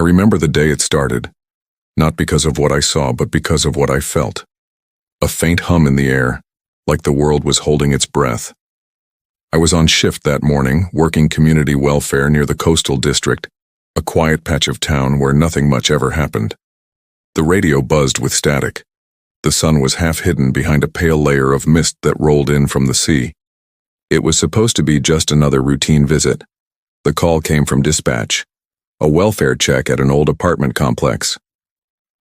remember the day it started, not because of what I saw, but because of what I felt. A faint hum in the air, like the world was holding its breath. I was on shift that morning, working community welfare near the coastal district, a quiet patch of town where nothing much ever happened. The radio buzzed with static. The sun was half hidden behind a pale layer of mist that rolled in from the sea. It was supposed to be just another routine visit. The call came from dispatch, a welfare check at an old apartment complex.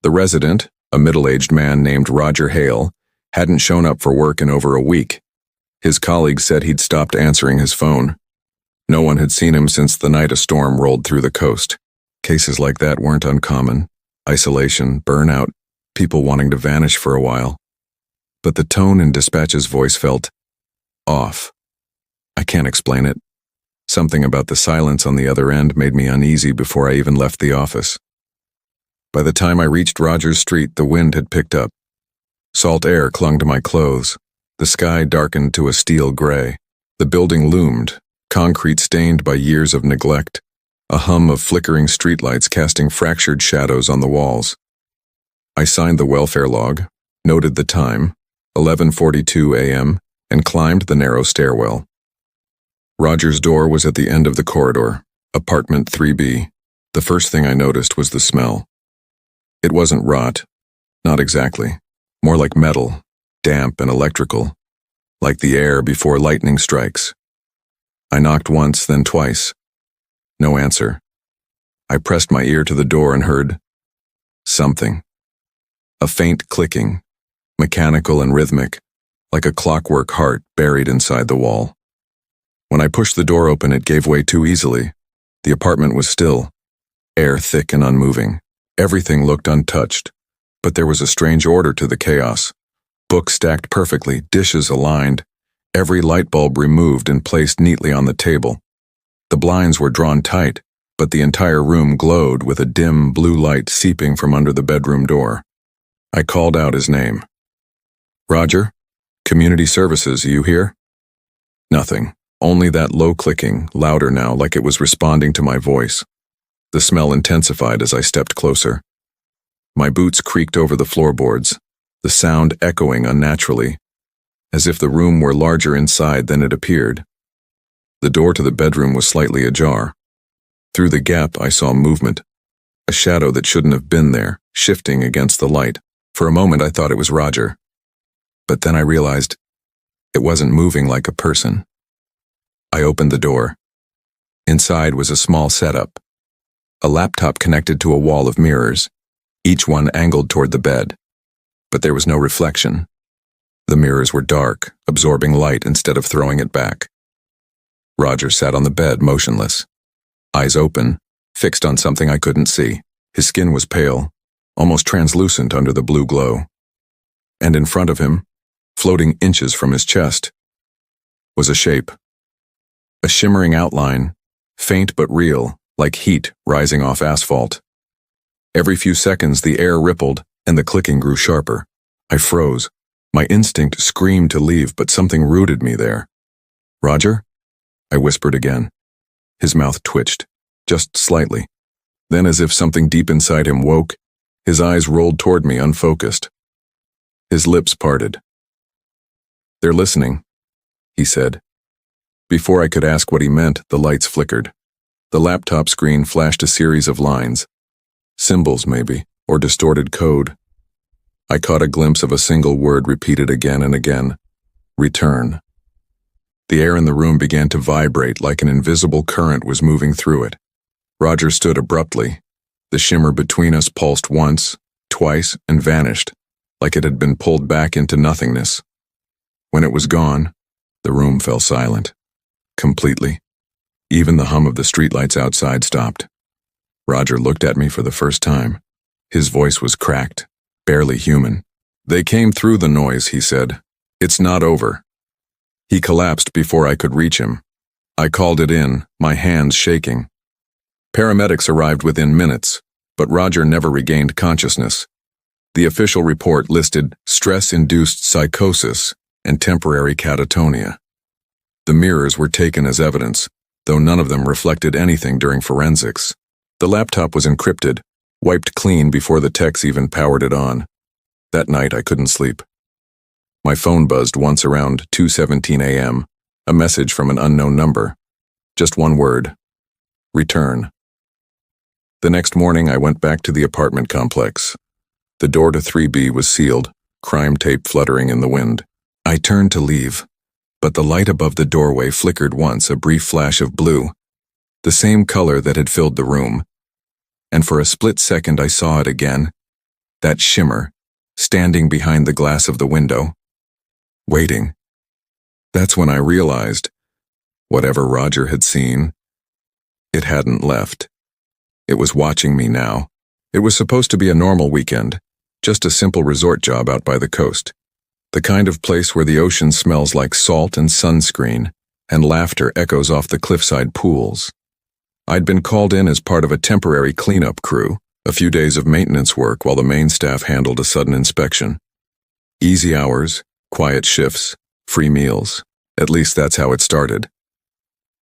The resident, a middle-aged man named Roger Hale, hadn't shown up for work in over a week. His colleagues said he'd stopped answering his phone. No one had seen him since the night a storm rolled through the coast. Cases like that weren't uncommon. Isolation, burnout, people wanting to vanish for a while. But the tone in dispatch's voice felt off. I can't explain it. Something about the silence on the other end made me uneasy before I even left the office. By the time I reached Rogers Street, the wind had picked up. Salt air clung to my clothes. The sky darkened to a steel gray. The building loomed, concrete stained by years of neglect, a hum of flickering streetlights casting fractured shadows on the walls. I signed the welfare log, noted the time, 11:42 a.m., and climbed the narrow stairwell. Roger's door was at the end of the corridor, apartment 3B. The first thing I noticed was the smell. It wasn't rot, not exactly, more like metal, damp and electrical, like the air before lightning strikes. I knocked once, then twice. No answer. I pressed my ear to the door and heard something. A faint clicking, mechanical and rhythmic, like a clockwork heart buried inside the wall. When I pushed the door open, it gave way too easily. The apartment was still, air thick and unmoving. Everything looked untouched, but there was a strange order to the chaos. Books stacked perfectly, dishes aligned, every light bulb removed and placed neatly on the table. The blinds were drawn tight, but the entire room glowed with a dim blue light seeping from under the bedroom door. I called out his name. Roger? Community Services, you here? Nothing, only that low clicking, louder now, like it was responding to my voice. The smell intensified as I stepped closer. My boots creaked over the floorboards, the sound echoing unnaturally, as if the room were larger inside than it appeared. The door to the bedroom was slightly ajar. Through the gap I saw movement, a shadow that shouldn't have been there, shifting against the light. For a moment I thought it was Roger. But then I realized it wasn't moving like a person. I opened the door. Inside was a small setup, a laptop connected to a wall of mirrors, each one angled toward the bed. But there was no reflection. The mirrors were dark, absorbing light instead of throwing it back. Roger sat on the bed, motionless, eyes open, fixed on something I couldn't see. His skin was pale, almost translucent under the blue glow. And in front of him, floating inches from his chest, was a shape. A shimmering outline, faint but real, like heat rising off asphalt. Every few seconds the air rippled, and the clicking grew sharper. I froze. My instinct screamed to leave, but something rooted me there. Roger? I whispered again. His mouth twitched, just slightly. Then, as if something deep inside him woke, his eyes rolled toward me unfocused. His lips parted. They're listening, he said. Before I could ask what he meant, the lights flickered. The laptop screen flashed a series of lines. Symbols, maybe, or distorted code. I caught a glimpse of a single word repeated again and again. Return. The air in the room began to vibrate like an invisible current was moving through it. Roger stood abruptly. The shimmer between us pulsed once, twice, and vanished, like it had been pulled back into nothingness. When it was gone, the room fell silent. Completely. Even the hum of the streetlights outside stopped. Roger looked at me for the first time. His voice was cracked, barely human. They came through the noise, he said. It's not over. He collapsed before I could reach him. I called it in, my hands shaking. Paramedics arrived within minutes, but Roger never regained consciousness. The official report listed stress-induced psychosis and temporary catatonia. The mirrors were taken as evidence, though none of them reflected anything during forensics. The laptop was encrypted, wiped clean before the techs even powered it on. That night I couldn't sleep. My phone buzzed once around 2:17 a.m., a message from an unknown number. Just one word: return. The next morning I went back to the apartment complex. The door to 3B was sealed, crime tape fluttering in the wind. I turned to leave, but the light above the doorway flickered once, a brief flash of blue, the same color that had filled the room. And for a split second I saw it again, that shimmer, standing behind the glass of the window, waiting. That's when I realized, whatever Roger had seen, it hadn't left. It was watching me now. It was supposed to be a normal weekend, just a simple resort job out by the coast. The kind of place where the ocean smells like salt and sunscreen, and laughter echoes off the cliffside pools. I'd been called in as part of a temporary cleanup crew, a few days of maintenance work while the main staff handled a sudden inspection. Easy hours, quiet shifts, free meals. At least that's how it started.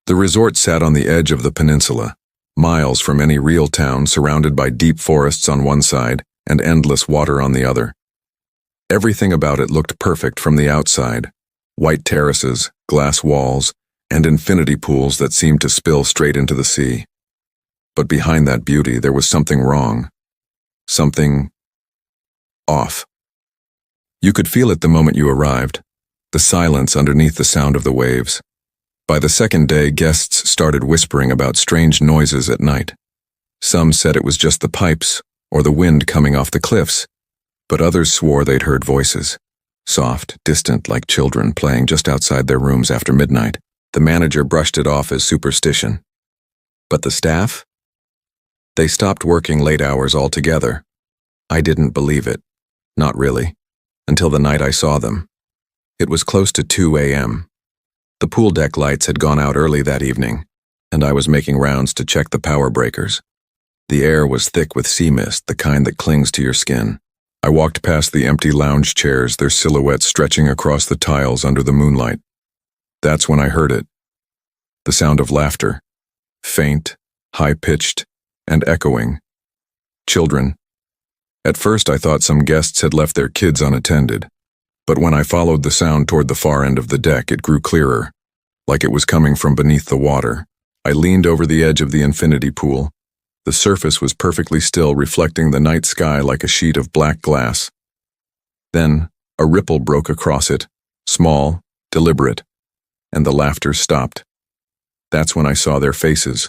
The resort sat on the edge of the peninsula, miles from any real town, surrounded by deep forests on one side and endless water on the other. Everything about it looked perfect from the outside: white terraces, glass walls, and infinity pools that seemed to spill straight into the sea. But behind that beauty there was something wrong. Something off. You could feel it the moment you arrived, the silence underneath the sound of the waves. By the second day, guests started whispering about strange noises at night. Some said it was just the pipes or the wind coming off the cliffs, but others swore they'd heard voices, soft, distant, like children playing just outside their rooms after midnight. The manager brushed it off as superstition. But the staff? They stopped working late hours altogether. I didn't believe it. Not really. Until the night I saw them. It was close to 2 a.m. The pool deck lights had gone out early that evening, and I was making rounds to check the power breakers. The air was thick with sea mist, the kind that clings to your skin. I walked past the empty lounge chairs, their silhouettes stretching across the tiles under the moonlight. That's when I heard it. The sound of laughter. Faint, high-pitched, and echoing. Children. At first I thought some guests had left their kids unattended, but when I followed the sound toward the far end of the deck, it grew clearer, like it was coming from beneath the water. I leaned over the edge of the infinity pool. The surface was perfectly still, reflecting the night sky like a sheet of black glass. Then, a ripple broke across it, small, deliberate, and the laughter stopped. That's when I saw their faces.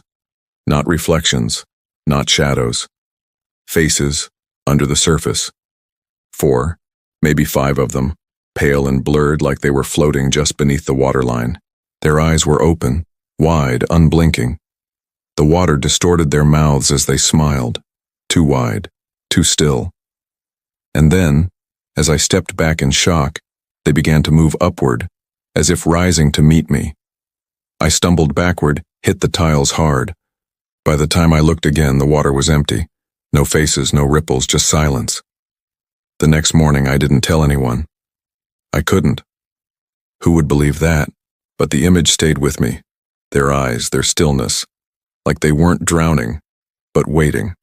Not reflections, not shadows. Faces under the surface. 4, maybe 5 of them, pale and blurred like they were floating just beneath the waterline. Their eyes were open, wide, unblinking. The water distorted their mouths as they smiled, too wide, too still. And then, as I stepped back in shock, they began to move upward, as if rising to meet me. I stumbled backward, hit the tiles hard. By the time I looked again, the water was empty. No faces, no ripples, just silence. The next morning, I didn't tell anyone. I couldn't. Who would believe that? But the image stayed with me. Their eyes, their stillness. Like they weren't drowning, but waiting.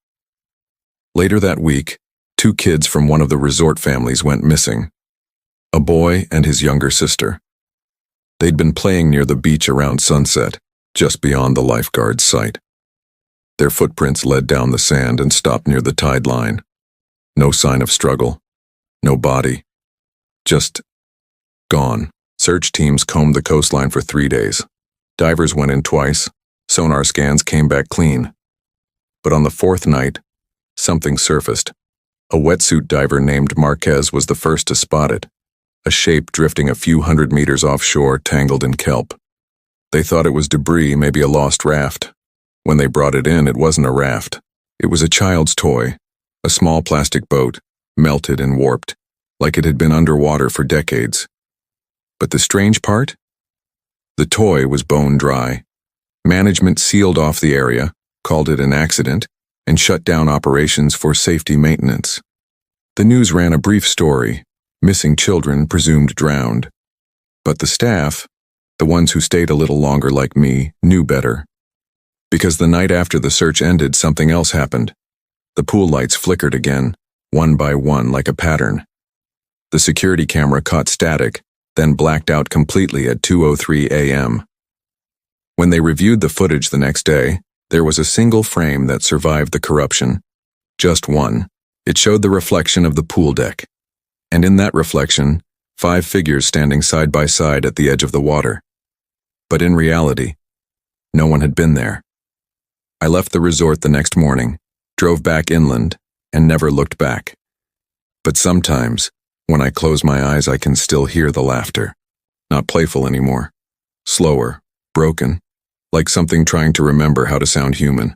Later that week, 2 kids from one of the resort families went missing. A boy and his younger sister. They'd been playing near the beach around sunset, just beyond the lifeguard's sight. Their footprints led down the sand and stopped near the tide line. No sign of struggle. No body. Just gone. Search teams combed the coastline for 3 days. Divers went in twice. Sonar scans came back clean. But on the 4th night, something surfaced. A wetsuit diver named Marquez was the first to spot it, a shape drifting a few hundred meters offshore, tangled in kelp. They thought it was debris, maybe a lost raft. When they brought it in, it wasn't a raft. It was a child's toy, a small plastic boat, melted and warped, like it had been underwater for decades. But the strange part? The toy was bone dry. Management sealed off the area, called it an accident, and shut down operations for safety maintenance. The news ran a brief story: missing children presumed drowned. But the staff, the ones who stayed a little longer like me, knew better. Because the night after the search ended, something else happened. The pool lights flickered again, one by one like a pattern. The security camera caught static, then blacked out completely at 2:03 a.m. When they reviewed the footage the next day, there was a single frame that survived the corruption. Just one. It showed the reflection of the pool deck. And in that reflection, 5 figures standing side by side at the edge of the water. But in reality, no one had been there. I left the resort the next morning, drove back inland, and never looked back. But sometimes, when I close my eyes, I can still hear the laughter. Not playful anymore. Slower, broken, like something trying to remember how to sound human.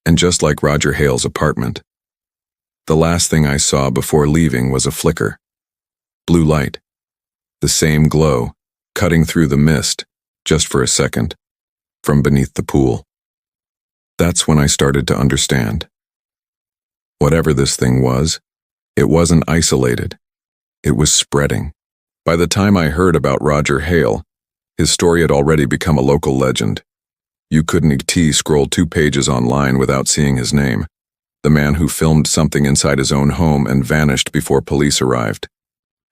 And just like Roger Hale's apartment, the last thing I saw before leaving was a flicker. Blue light. The same glow, cutting through the mist, just for a second, from beneath the pool. That's when I started to understand. Whatever this thing was, it wasn't isolated. It was spreading. By the time I heard about Roger Hale, his story had already become a local legend. You couldn't scroll 2 pages online without seeing his name. The man who filmed something inside his own home and vanished before police arrived.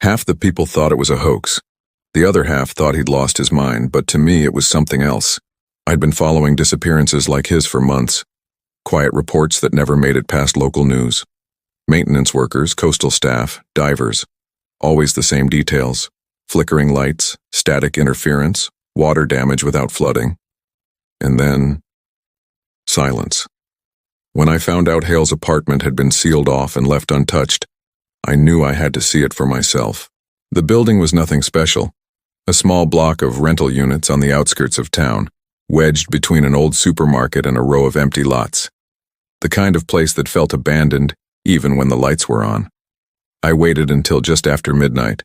Half the people thought it was a hoax. The other half thought he'd lost his mind, but to me it was something else. I'd been following disappearances like his for months. Quiet reports that never made it past local news. Maintenance workers, coastal staff, divers. Always the same details. Flickering lights, static interference, water damage without flooding. And then, silence. When I found out Hale's apartment had been sealed off and left untouched, I knew I had to see it for myself. The building was nothing special. A small block of rental units on the outskirts of town, wedged between an old supermarket and a row of empty lots. The kind of place that felt abandoned, even when the lights were on. I waited until just after midnight.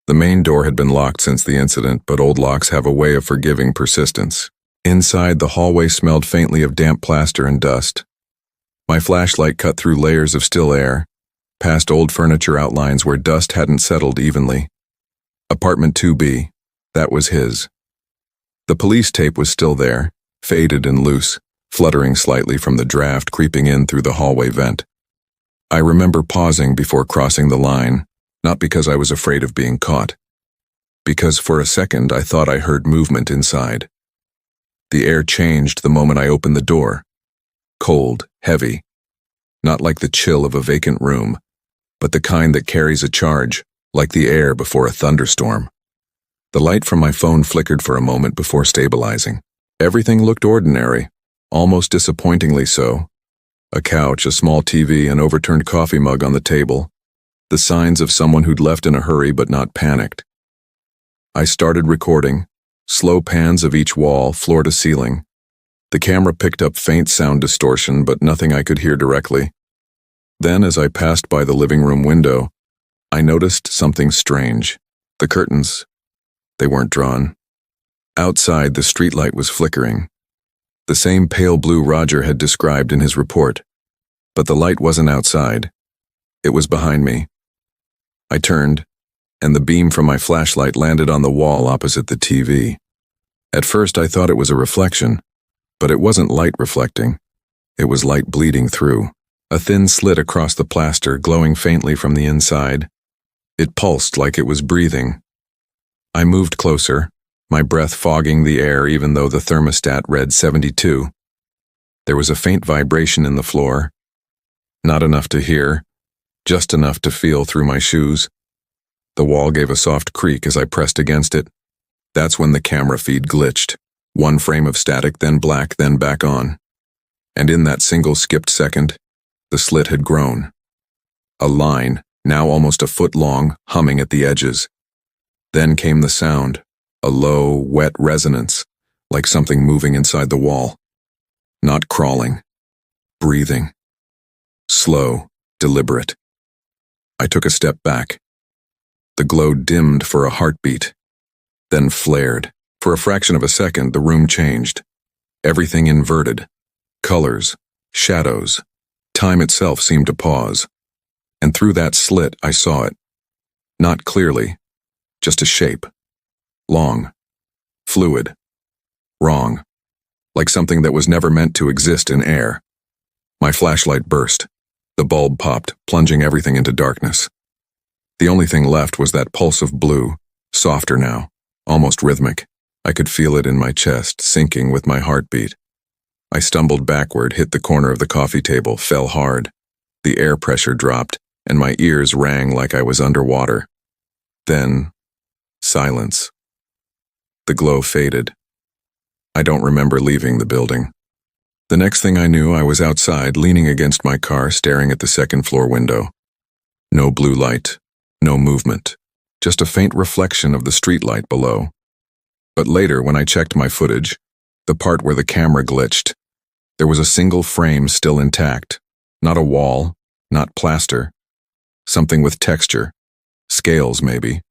The main door had been locked since the incident, but old locks have a way of forgiving persistence. Inside, the hallway smelled faintly of damp plaster and dust. My flashlight cut through layers of still air, past old furniture outlines where dust hadn't settled evenly. Apartment 2B, that was his. The police tape was still there, faded and loose, fluttering slightly from the draft creeping in through the hallway vent. I remember pausing before crossing the line, not because I was afraid of being caught. Because for a second I thought I heard movement inside. The air changed the moment I opened the door. Cold, heavy. Not like the chill of a vacant room, but the kind that carries a charge, like the air before a thunderstorm. The light from my phone flickered for a moment before stabilizing. Everything looked ordinary, almost disappointingly so. A couch, a small TV, an overturned coffee mug on the table. The signs of someone who'd left in a hurry but not panicked. I started recording, slow pans of each wall, floor to ceiling. The camera picked up faint sound distortion, but nothing I could hear directly. Then, as I passed by the living room window, I noticed something strange. The curtains, they weren't drawn. Outside, the streetlight was flickering. The same pale blue Roger had described in his report. But the light wasn't outside. It was behind me. I turned, and the beam from my flashlight landed on the wall opposite the TV. At first, I thought it was a reflection. But it wasn't light reflecting. It was light bleeding through. A thin slit across the plaster, glowing faintly from the inside. It pulsed like it was breathing. I moved closer, my breath fogging the air even though the thermostat read 72. There was a faint vibration in the floor. Not enough to hear, just enough to feel through my shoes. The wall gave a soft creak as I pressed against it. That's when the camera feed glitched. One frame of static, then black, then back on. And in that single skipped second, the slit had grown. A line, now almost a foot long, humming at the edges. Then came the sound, a low, wet resonance, like something moving inside the wall. Not crawling, breathing. Slow, deliberate. I took a step back. The glow dimmed for a heartbeat, then flared. For a fraction of a second, the room changed. Everything inverted. Colors, shadows. Time itself seemed to pause. And through that slit, I saw it. Not clearly, just a shape. Long. Fluid. Wrong. like something that was never meant to exist in air. My flashlight burst. The bulb popped, plunging everything into darkness. The only thing left was that pulse of blue, softer now, almost rhythmic. I could feel it in my chest, syncing with my heartbeat. I stumbled backward, hit the corner of the coffee table, fell hard. The air pressure dropped, and my ears rang like I was underwater. Then, silence. The glow faded. I don't remember leaving the building. The next thing I knew, I was outside, leaning against my car, staring at the second-floor window. No blue light, no movement, just a faint reflection of the streetlight below. But later, when I checked my footage, the part where the camera glitched, there was a single frame still intact. Not a wall, not plaster. Something with texture, scales maybe,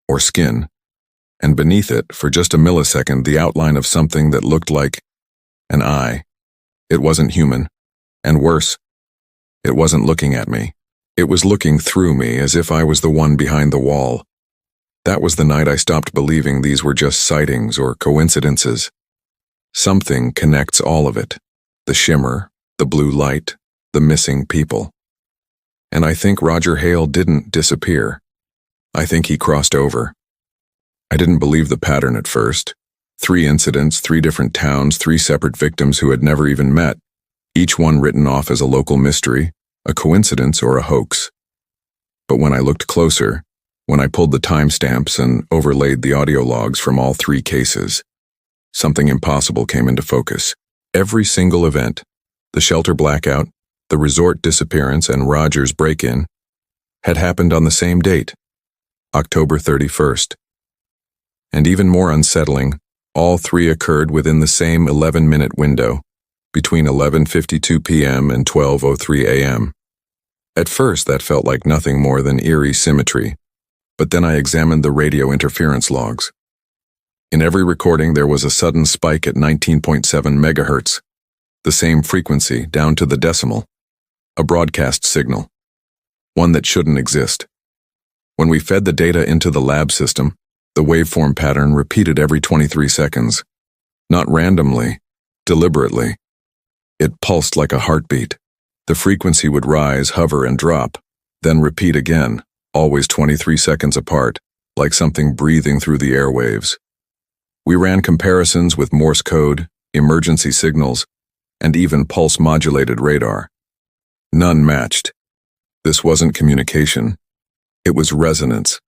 or skin. And beneath it, for just a millisecond, the outline of something that looked like an eye. It wasn't human. And worse, it wasn't looking at me. It was looking through me as if I was the one behind the wall. That was the night I stopped believing these were just sightings or coincidences. Something connects all of it. The shimmer, the blue light, the missing people. And I think Roger Hale didn't disappear. I think he crossed over. I didn't believe the pattern at first. 3 incidents, 3 different towns, 3 separate victims who had never even met, each one written off as a local mystery, a coincidence, or a hoax. But when I looked closer, when I pulled the timestamps and overlaid the audio logs from all 3 cases, something impossible came into focus. Every single event, the shelter blackout, the resort disappearance, and Roger's break-in, had happened on the same date, October 31st. And even more unsettling, all 3 occurred within the same 11-minute window, between 11:52 p.m. and 12:03 a.m. At first, that felt like nothing more than eerie symmetry, but then I examined the radio interference logs. In every recording, there was a sudden spike at 19.7 megahertz, the same frequency down to the decimal, a broadcast signal, one that shouldn't exist. When we fed the data into the lab system, the waveform pattern repeated every 23 seconds. Not randomly, deliberately. It pulsed like a heartbeat. The frequency would rise, hover, and drop, then repeat again, always 23 seconds apart, like something breathing through the airwaves. We ran comparisons with Morse code, emergency signals, and even pulse-modulated radar. None matched. This wasn't communication. It was resonance.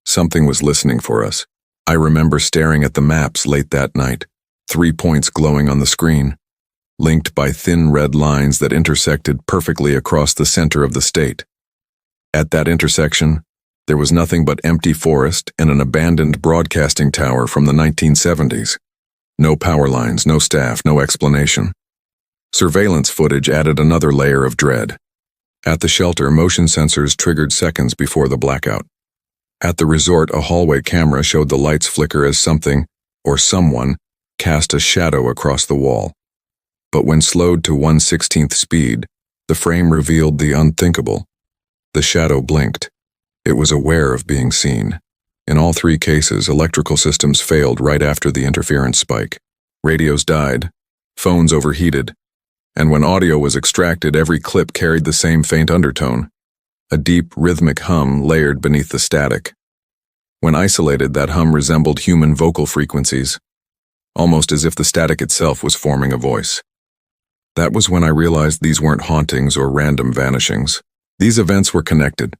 Something was listening for us. I remember staring at the maps late that night, 3 points glowing on the screen, linked by thin red lines that intersected perfectly across the center of the state. At that intersection, there was nothing but empty forest and an abandoned broadcasting tower from the 1970s. No power lines, no staff, no explanation. Surveillance footage added another layer of dread. At the shelter, motion sensors triggered seconds before the blackout. At the resort, a hallway camera showed the lights flicker as something, or someone, cast a shadow across the wall. But when slowed to 1/16th speed, the frame revealed the unthinkable. The shadow blinked. It was aware of being seen. In all 3 cases, electrical systems failed right after the interference spike. Radios died, phones overheated, and when audio was extracted, every clip carried the same faint undertone, a deep, rhythmic hum layered beneath the static. When isolated, that hum resembled human vocal frequencies, almost as if the static itself was forming a voice. That was when I realized these weren't hauntings or random vanishings. These events were connected,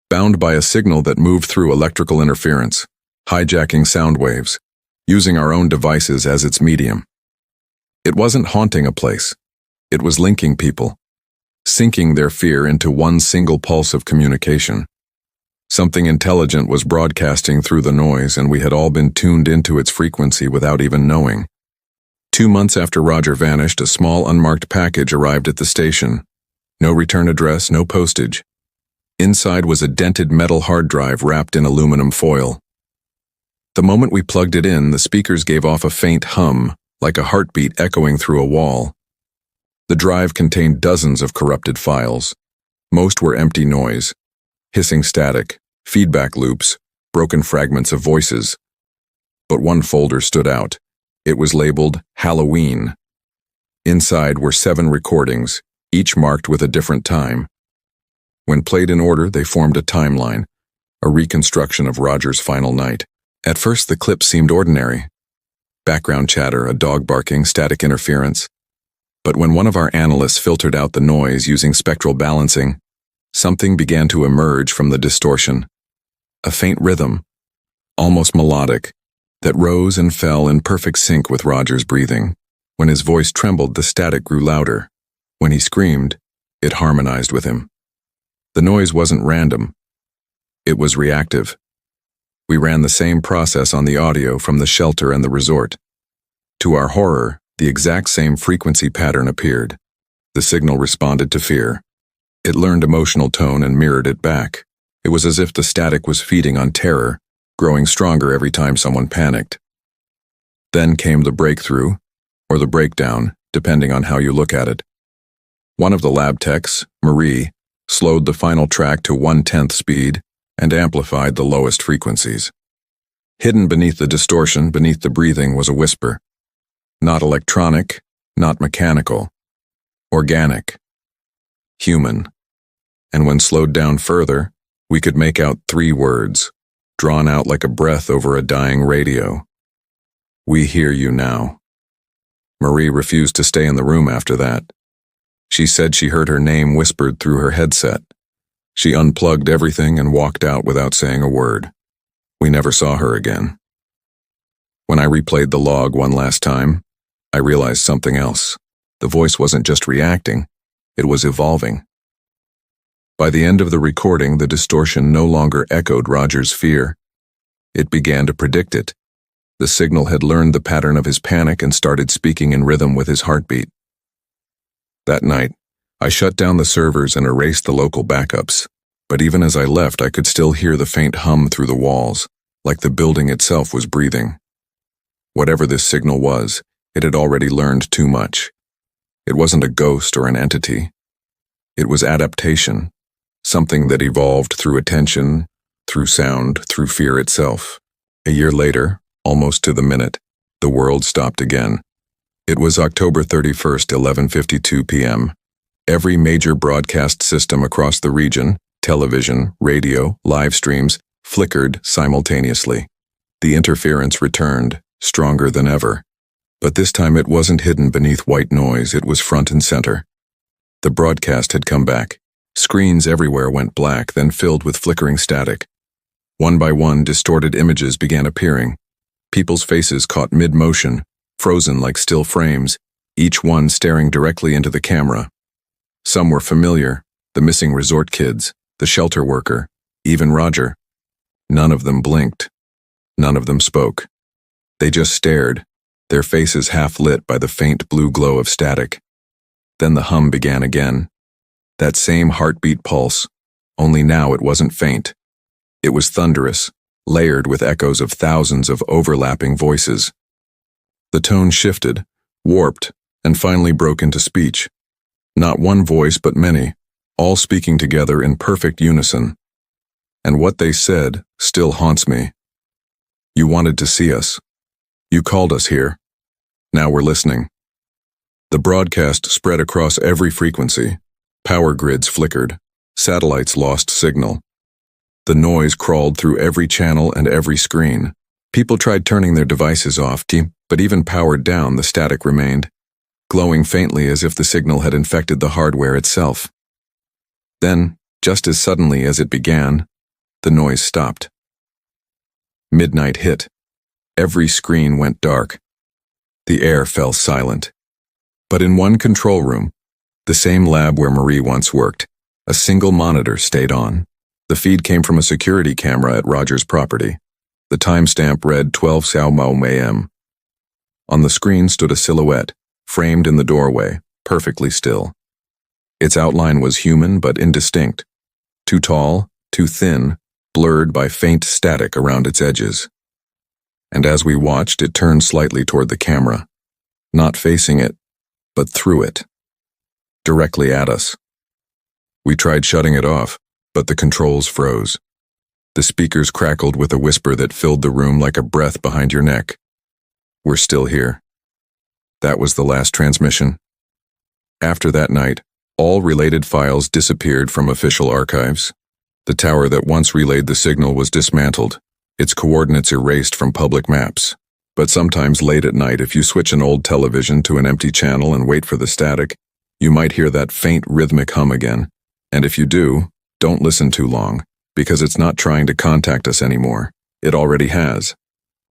bound by a signal that moved through electrical interference, hijacking sound waves, using our own devices as its medium. It wasn't haunting a place. It was linking people, sinking their fear into one single pulse of communication. Something intelligent was broadcasting through the noise, and we had all been tuned into its frequency without even knowing. 2 months after Roger vanished, a small unmarked package arrived at the station. No return address, no postage. Inside was a dented metal hard drive wrapped in aluminum foil. The moment we plugged it in, the speakers gave off a faint hum, like a heartbeat echoing through a wall. The drive contained dozens of corrupted files. Most were empty noise, hissing static, feedback loops, broken fragments of voices. But one folder stood out. It was labeled Halloween. Inside were 7 recordings, each marked with a different time. When played in order, they formed a timeline, a reconstruction of Roger's final night. At first, the clips seemed ordinary. Background chatter, a dog barking, static interference. But when one of our analysts filtered out the noise using spectral balancing, something began to emerge from the distortion. A faint rhythm, almost melodic, that rose and fell in perfect sync with Roger's breathing. When his voice trembled, the static grew louder. When he screamed, it harmonized with him. The noise wasn't random. It was reactive. We ran the same process on the audio from the shelter and the resort. To our horror, the exact same frequency pattern appeared. The signal responded to fear. It learned emotional tone and mirrored it back. It was as if the static was feeding on terror, growing stronger every time someone panicked. Then came the breakthrough, or the breakdown, depending on how you look at it. One of the lab techs, Marie, slowed the final track to 1/10 speed and amplified the lowest frequencies. Hidden beneath the distortion, beneath the breathing, was a whisper. Not electronic, not mechanical. Organic. Human. And when slowed down further, we could make out 3 words, drawn out like a breath over a dying radio. We hear you now. Marie refused to stay in the room after that. She said she heard her name whispered through her headset. She unplugged everything and walked out without saying a word. We never saw her again. When I replayed the log one last time, I realized something else. The voice wasn't just reacting, it was evolving. By the end of the recording, the distortion no longer echoed Roger's fear. It began to predict it. The signal had learned the pattern of his panic and started speaking in rhythm with his heartbeat. That night, I shut down the servers and erased the local backups, but even as I left, I could still hear the faint hum through the walls, like the building itself was breathing. Whatever this signal was, it had already learned too much. It wasn't a ghost or an entity. It was adaptation, something that evolved through attention, through sound, through fear itself. A year later, almost to the minute, the world stopped again. It was October 31st, 11:52 p.m. Every major broadcast system across the region, television, radio, live streams, flickered simultaneously. The interference returned, stronger than ever. But this time it wasn't hidden beneath white noise, it was front and center. The broadcast had come back. Screens everywhere went black, then filled with flickering static. One by one, distorted images began appearing. People's faces caught mid-motion, frozen like still frames, each one staring directly into the camera. Some were familiar, the missing resort kids, the shelter worker, even Roger. None of them blinked. None of them spoke. They just stared, their faces half lit by the faint blue glow of static. Then the hum began again. That same heartbeat pulse, only now it wasn't faint. It was thunderous, layered with echoes of thousands of overlapping voices. The tone shifted, warped, and finally broke into speech. Not one voice but many, all speaking together in perfect unison. And what they said still haunts me. You wanted to see us. You called us here. Now we're listening. The broadcast spread across every frequency. Power grids flickered. Satellites lost signal. The noise crawled through every channel and every screen. People tried turning their devices off, but even powered down, the static remained, glowing faintly as if the signal had infected the hardware itself. Then, just as suddenly as it began, the noise stopped. Midnight hit. Every screen went dark. The air fell silent. But in one control room, the same lab where Marie once worked, a single monitor stayed on. The feed came from a security camera at Roger's property. The timestamp read 12 a.m. On the screen stood a silhouette, framed in the doorway, perfectly still. Its outline was human but indistinct, too tall, too thin, blurred by faint static around its edges. And as we watched, it turned slightly toward the camera, not facing it, but through it, directly at us. We tried shutting it off, but the controls froze. The speakers crackled with a whisper that filled the room like a breath behind your neck. We're still here. That was the last transmission. After that night, all related files disappeared from official archives. The tower that once relayed the signal was dismantled, its coordinates erased from public maps. But sometimes late at night, if you switch an old television to an empty channel and wait for the static, you might hear that faint rhythmic hum again. And if you do, don't listen too long, because it's not trying to contact us anymore. It already has.